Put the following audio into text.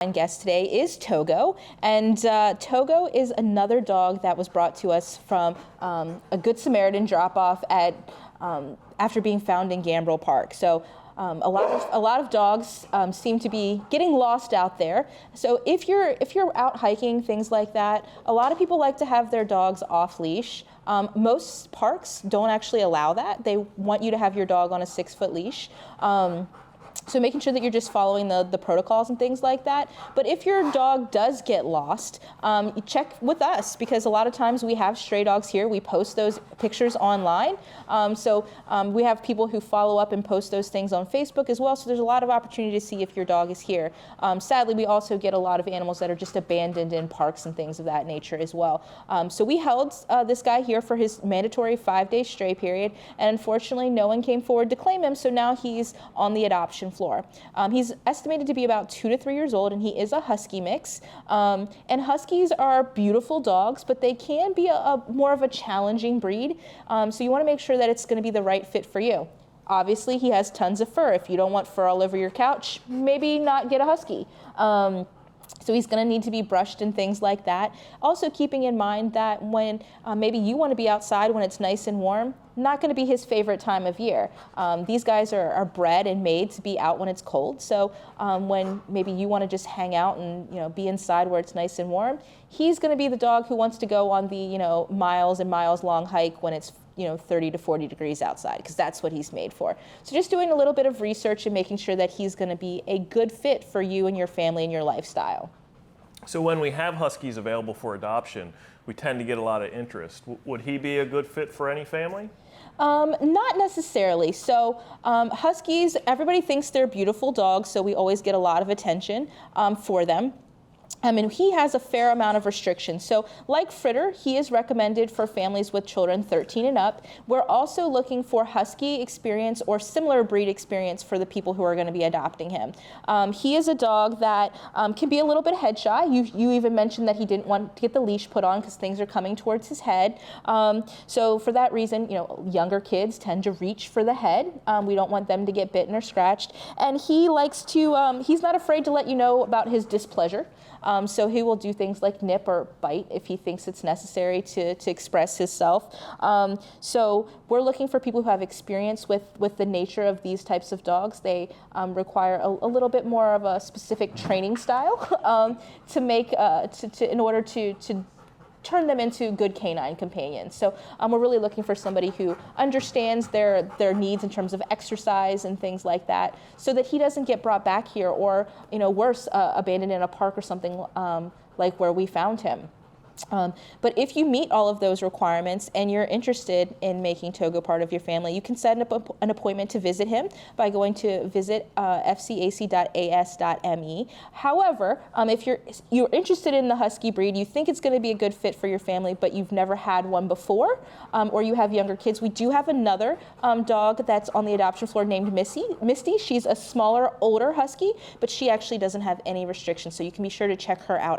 Guest today is Togo, and Togo is another dog that was brought to us from a Good Samaritan drop-off at after being found in Gambrel Park. So a lot of dogs seem to be getting lost out there. So if you're out hiking, things like that, a lot of people like to have their dogs off leash. Most parks don't actually allow that. They want you to have your dog on a 6-foot leash. So making sure that you're just following the protocols and things like that. But if your dog does get lost, check with us, because a lot of times we have stray dogs here. We post those pictures online. We have people who follow up and post those things on Facebook as well. So there's a lot of opportunity to see if your dog is here. Sadly, we also get a lot of animals that are just abandoned in parks and things of that nature as well. So we held this guy here for his mandatory 5-day stray period. And unfortunately, no one came forward to claim him. So now he's on the adoption floor. He's estimated to be about 2 to 3 years old, and he is a Husky mix. And Huskies are beautiful dogs, but they can be a more of a challenging breed. So you want to make sure that it's going to be the right fit for you. Obviously, he has tons of fur. If you don't want fur all over your couch, maybe not get a Husky. So he's going to need to be brushed and things like that. Also keeping in mind that when maybe you want to be outside when it's nice and warm, not going to be his favorite time of year. These guys are bred and made to be out when it's cold. So when maybe you want to just hang out and be inside where it's nice and warm, he's going to be the dog who wants to go on the miles and miles long hike when it's 30 to 40 degrees outside, because that's what he's made for. So just doing a little bit of research and making sure that he's going to be a good fit for you and your family and your lifestyle. So when we have Huskies available for adoption, we tend to get a lot of interest. Would he be a good fit for any family? Not necessarily. So Huskies, everybody thinks they're beautiful dogs, so we always get a lot of attention for them. And he has a fair amount of restrictions. So like Fritter, he is recommended for families with children 13 and up. We're also looking for Husky experience or similar breed experience for the people who are going to be adopting him. He is a dog that can be a little bit head shy. You even mentioned that he didn't want to get the leash put on because things are coming towards his head. So for that reason, younger kids tend to reach for the head. We don't want them to get bitten or scratched. And he likes to, he's not afraid to let you know about his displeasure. So he will do things like nip or bite if he thinks it's necessary to express himself. So we're looking for people who have experience with the nature of these types of dogs. They require a little bit more of a specific training style to make in order to turn them into good canine companions. So we're really looking for somebody who understands their needs in terms of exercise and things like that, so that he doesn't get brought back here or, worse, abandoned in a park or something like where we found him. But if you meet all of those requirements and you're interested in making Togo part of your family, you can set up an appointment to visit him by going to visit fcac.as.me. However, if you're interested in the Husky breed, you think it's going to be a good fit for your family, but you've never had one before, or you have younger kids, we do have another dog that's on the adoption floor named Misty. She's a smaller, older Husky, but she actually doesn't have any restrictions, so you can be sure to check her out